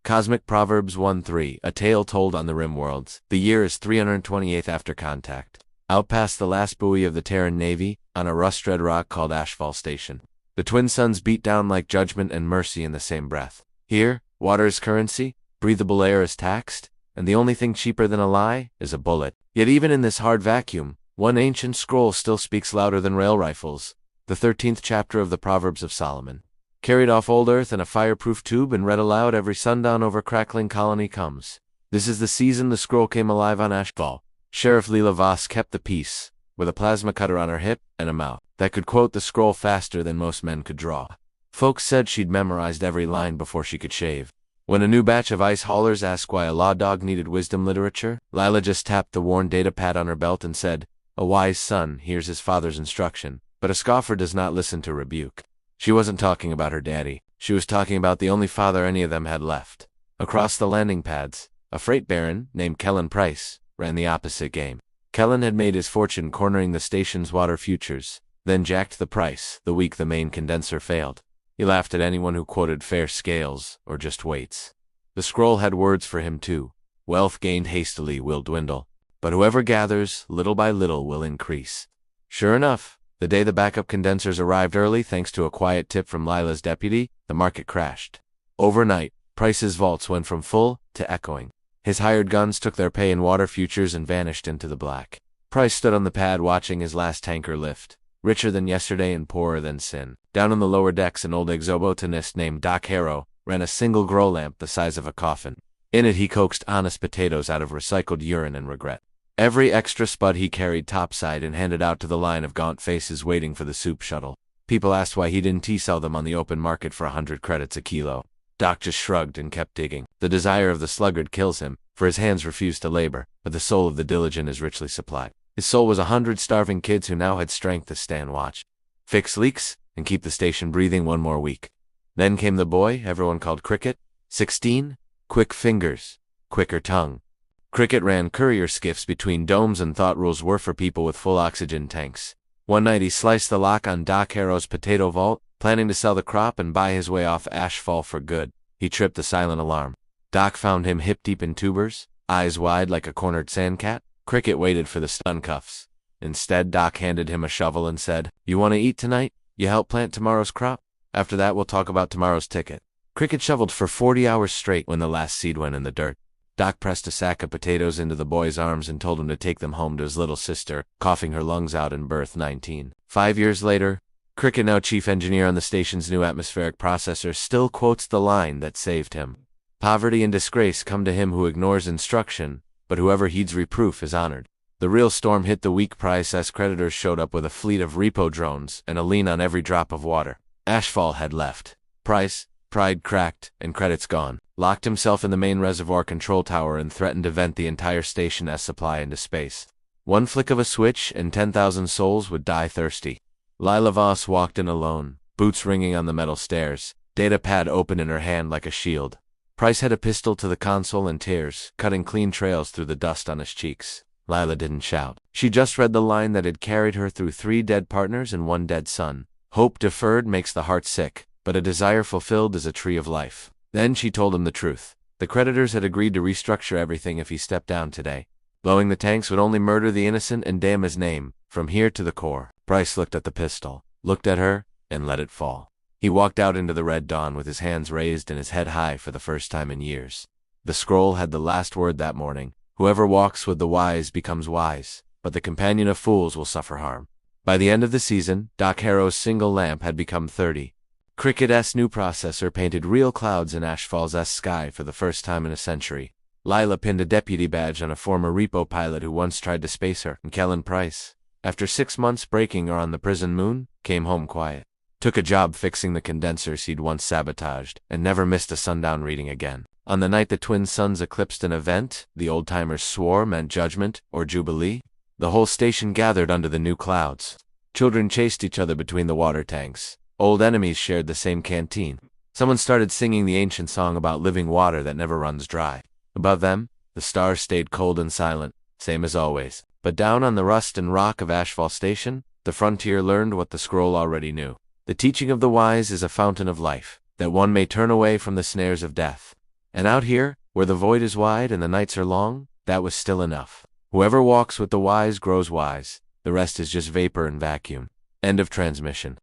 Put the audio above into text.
Cosmic Proverbs 1:3, a tale told on the rim worlds. The year is 328th after contact. Out past the last buoy of the Terran Navy, on a rust-red rock called Ashfall Station. The twin suns beat down like judgment and mercy in the same breath. Here, water is currency, breathable air is taxed, and the only thing cheaper than a lie is a bullet. Yet even in this hard vacuum, one ancient scroll still speaks louder than rail rifles. The 13th chapter of the Proverbs of Solomon. Carried off old earth in a fireproof tube and read aloud every sundown over crackling colony comes. This is the season the scroll came alive on Ashfall. Sheriff Leela Voss kept the peace, with a plasma cutter on her hip and a mouth that could quote the scroll faster than most men could draw. Folks said she'd memorized every line before she could shave. When a new batch of ice haulers asked why a law dog needed wisdom literature, Lila just tapped the worn data pad on her belt and said, "A wise son hears his father's instruction, but a scoffer does not listen to rebuke." She wasn't talking about her daddy. She was talking about the only father any of them had left. Across the landing pads, a freight baron named Kellen Price ran the opposite game. Kellen had made his fortune cornering the station's water futures, then jacked the price the week the main condenser failed. He laughed at anyone who quoted fair scales or just weights. The scroll had words for him too. Wealth gained hastily will dwindle, but whoever gathers little by little will increase. Sure enough, the day the backup condensers arrived early thanks to a quiet tip from Lila's deputy, the market crashed. Overnight, Price's vaults went from full to echoing. His hired guns took their pay in water futures and vanished into the black. Price stood on the pad watching his last tanker lift. Richer than yesterday and poorer than sin. Down on the lower decks, an old exobotanist named Doc Harrow ran a single grow lamp the size of a coffin. In it he coaxed honest potatoes out of recycled urine and regret. Every extra spud he carried topside and handed out to the line of gaunt faces waiting for the soup shuttle. People asked why he didn't sell them on the open market for 100 credits a kilo. Doc just shrugged and kept digging. The desire of the sluggard kills him, for his hands refuse to labor, but the soul of the diligent is richly supplied. His soul was 100 starving kids who now had strength to stand watch, fix leaks, and keep the station breathing one more week. Then came the boy everyone called Cricket, 16, quick fingers, quicker tongue. Cricket ran courier skiffs between domes and thought rules were for people with full oxygen tanks. One night he sliced the lock on Doc Harrow's potato vault, planning to sell the crop and buy his way off Ashfall for good. He tripped the silent alarm. Doc found him hip-deep in tubers, eyes wide like a cornered sandcat. Cricket waited for the stun cuffs. Instead, Doc handed him a shovel and said, "You want to eat tonight? You help plant tomorrow's crop? After that, we'll talk about tomorrow's ticket." Cricket shoveled for 40 hours straight when the last seed went in the dirt. Doc pressed a sack of potatoes into the boy's arms and told him to take them home to his little sister, coughing her lungs out in birth 19. 5 years later, Cricket, now chief engineer on the station's new atmospheric processor, still quotes the line that saved him. Poverty and disgrace come to him who ignores instruction, but whoever heeds reproof is honored. The real storm hit the weak Price as creditors showed up with a fleet of repo drones and a lien on every drop of water. Ashfall had left. Price, pride cracked and credits gone, locked himself in the main reservoir control tower and threatened to vent the entire station as supply into space. One flick of a switch and 10,000 souls would die thirsty. Lila Voss walked in alone, boots ringing on the metal stairs, data pad open in her hand like a shield. Price had a pistol to the console and tears, cutting clean trails through the dust on his cheeks. Lila didn't shout. She just read the line that had carried her through 3 dead partners and 1 dead son. Hope deferred makes the heart sick, but a desire fulfilled is a tree of life. Then she told him the truth. The creditors had agreed to restructure everything if he stepped down today. Blowing the tanks would only murder the innocent and damn his name, from here to the core. Price looked at the pistol, looked at her, and let it fall. He walked out into the red dawn with his hands raised and his head high for the first time in years. The scroll had the last word that morning. Whoever walks with the wise becomes wise, but the companion of fools will suffer harm. By the end of the season, Doc Harrow's single lamp had become 30. Cricket's new processor painted real clouds in Ashfall's sky for the first time in a century. Lila pinned a deputy badge on a former repo pilot who once tried to space her, and Kellen Price, after 6 months breaking her on the prison moon, came home quiet. Took a job fixing the condensers he'd once sabotaged, and never missed a sundown reading again. On the night the twin suns eclipsed an event the old-timers swore meant judgment or jubilee, the whole station gathered under the new clouds. Children chased each other between the water tanks. Old enemies shared the same canteen. Someone started singing the ancient song about living water that never runs dry. Above them, the stars stayed cold and silent, same as always. But down on the rust and rock of Ashfall Station, the frontier learned what the scroll already knew. The teaching of the wise is a fountain of life, that one may turn away from the snares of death, And out here, where the void is wide and the nights are long, that was still enough. Whoever walks with the wise grows wise. The rest is just vapor and vacuum. End of transmission.